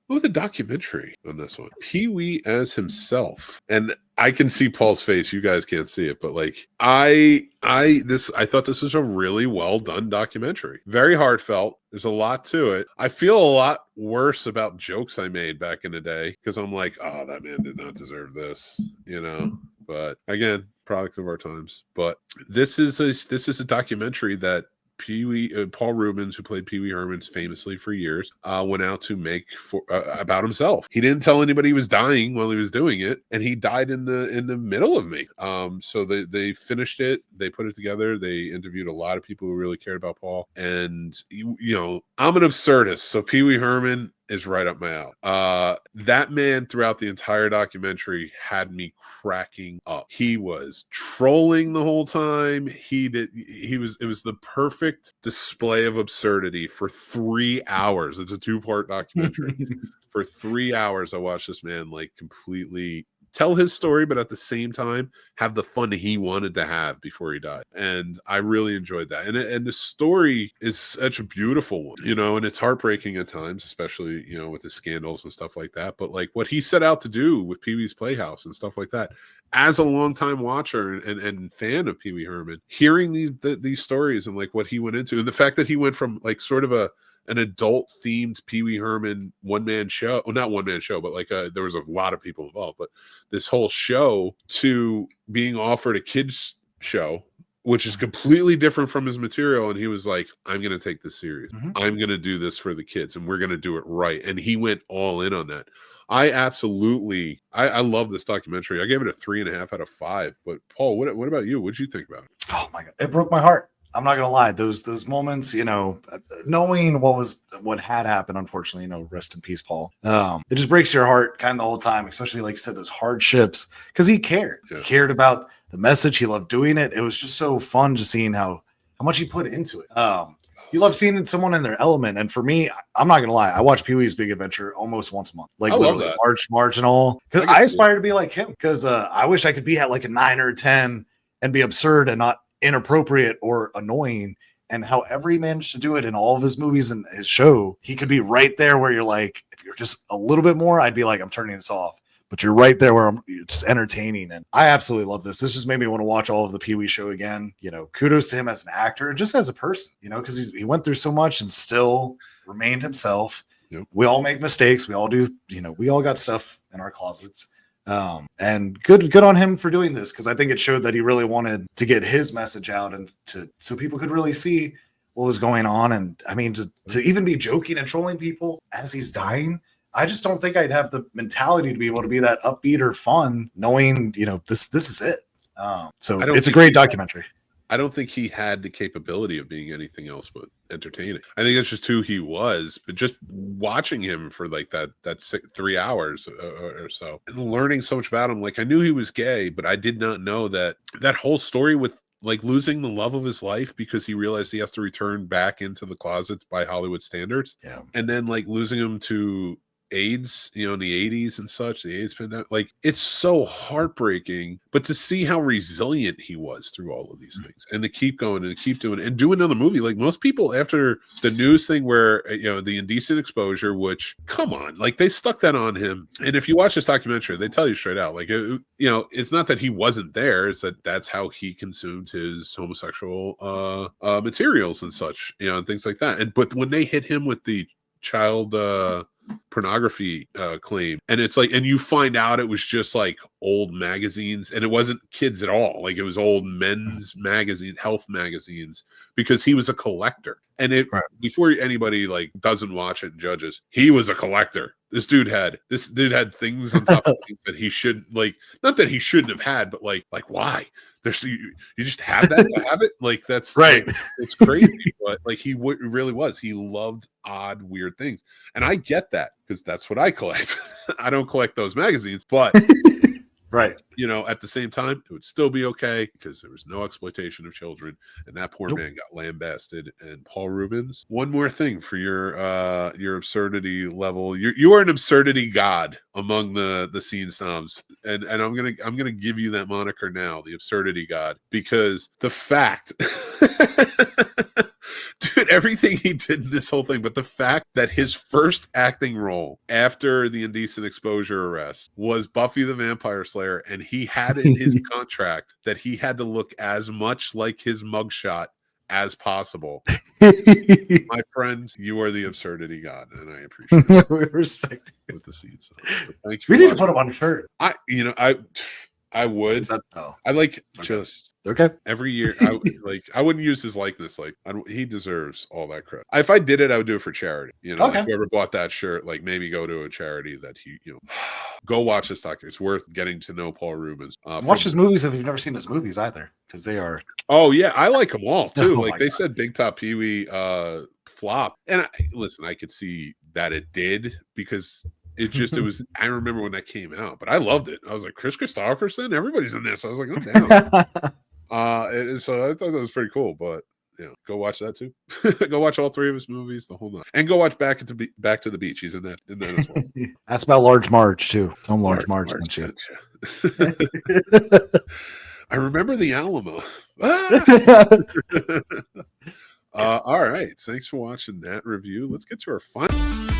Oh, the documentary on this one. Pee-wee as himself. And I can see Paul's face. You guys can't see it, but like I thought this was a really well done documentary. Very heartfelt. There's a lot to it. I feel a lot worse about jokes I made back in the day because I'm like, oh, that man did not deserve this, you know. But again, product of our times. But this is a documentary that Paul Reubens, who played Pee Wee Herman famously for years, went out to make about himself. He didn't tell anybody he was dying while he was doing it, and he died in the middle of me. So they finished it, they put it together, they interviewed a lot of people who really cared about Paul, and you know, I'm an absurdist, so Pee Wee Herman is right up my alley. That man throughout the entire documentary had me cracking up. He was trolling the whole time. It was the perfect display of absurdity for 3 hours. It's a 2-part documentary. For 3 hours, I watched this man like completely tell his story, but at the same time have the fun he wanted to have before he died. And I really enjoyed that. And the story is such a beautiful one, you know, and it's heartbreaking at times, especially, you know, with the scandals and stuff like that. But like what he set out to do with Pee-wee's Playhouse and stuff like that, as a longtime watcher and fan of Pee-wee Herman, hearing these stories and like what he went into, and the fact that he went from like sort of an adult themed Pee-wee Herman one-man show, well, not one-man show, but like there was a lot of people involved, but this whole show to being offered a kids show, which is completely different from his material. And he was like, I'm going to take this serious. I'm going to do this for the kids and we're going to do it right. And he went all in on that. I love this documentary. I gave it a 3.5 out of 5. But Paul, what about you? What'd you think about it? Oh my God. It broke my heart. I'm not gonna lie. Those moments, you know, knowing what had happened, unfortunately, you know, rest in peace, Paul. It just breaks your heart kind of the whole time, especially like you said, those hardships, because he cared. Yeah. He cared about the message. He loved doing it. It was just so fun just seeing how much he put into it. You love seeing someone in their element. And for me, I'm not gonna lie, I watch Pee-wee's Big Adventure almost once a month, like literally March and all, because I aspire to be like him. Because I wish I could be at like a 9 or a 10 and be absurd and not inappropriate or annoying. And however he managed to do it in all of his movies and his show, he could be right there where you're like, if you're just a little bit more, I'd be like, I'm turning this off. But you're right there where you're just entertaining. And I absolutely love this. This just made me want to watch all of the Pee-wee show again. You know, kudos to him as an actor and just as a person, you know, because he went through so much and still remained himself. Yep. We all make mistakes. We all do, you know, we all got stuff in our closets. And good on him for doing this, because I think it showed that he really wanted to get his message out and so people could really see what was going on. And I mean, to even be joking and trolling people as he's dying, I just don't think I'd have the mentality to be able to be that upbeat or fun, knowing, you know, this is it. So it's a great documentary. I don't think he had the capability of being anything else but entertaining. I think that's just who he was. But just watching him for like that 3 hours or so, and learning so much about him. Like I knew he was gay, but I did not know that whole story with like losing the love of his life because he realized he has to return back into the closets by Hollywood standards. Yeah. And then like losing him to AIDS, you know, in the 80s and such, the AIDS pandemic, like it's so heartbreaking, but to see how resilient he was through all of these things and to keep going and to keep doing it and do another movie. Like most people after the news thing where, you know, the indecent exposure, which come on, like they stuck that on him. And if you watch this documentary, they tell you straight out, like, you know, it's not that he wasn't there, it's that that's how he consumed his homosexual materials and such, you know, and things like that. And but when they hit him with the child pornography claim, and it's like, and you find out it was just like old magazines, and it wasn't kids at all, like it was old men's magazines, health magazines, because he was a collector. And it before anybody like doesn't watch it and judges, he was a collector. This dude had things on top of things that he shouldn't, like, not that he shouldn't have had, but like why? There's you just have that to have it, like that's right. Like, it's crazy, but like he really was. He loved odd, weird things, and I get that because that's what I collect. I don't collect those magazines, but right, you know, at the same time, it would still be okay because there was no exploitation of children, and that poor man got lambasted. And Paul Reubens, one more thing for your absurdity level. You are an absurdity god among the Scene Snobs, and I'm gonna give you that moniker now, the absurdity god, because the fact Dude, everything he did in this whole thing, but the fact that his first acting role after the indecent exposure arrest was Buffy the Vampire Slayer, and he had in his contract that he had to look as much like his mugshot as possible. My friends, you are the absurdity god, and I appreciate it. We respect you. With the scenes. Thank you. We need to put him on a shirt. I would. I like just every year. I wouldn't use his likeness. Like he deserves all that credit. If I did it, I would do it for charity. You know, like whoever bought that shirt, like maybe go to a charity that he, go watch this doc. It's worth getting to know Paul Reubens. Watch his movies if you've never seen his movies either, because they are. Oh yeah, I like them all too. Like they said, Big Top Pee Wee flop, and listen, I could see that it did because. It was, I remember when that came out, but I loved it. I was like, Chris Christopherson, everybody's in this. I was like, I'm down. So I thought that was pretty cool, but go watch that too. Go watch all three of his movies, the whole night. And go watch Back to the Beach. He's in that as well. That's about Large Marge too. Tom Large Marge. I remember the Alamo. All right. Thanks for watching that review. Let's get to our final.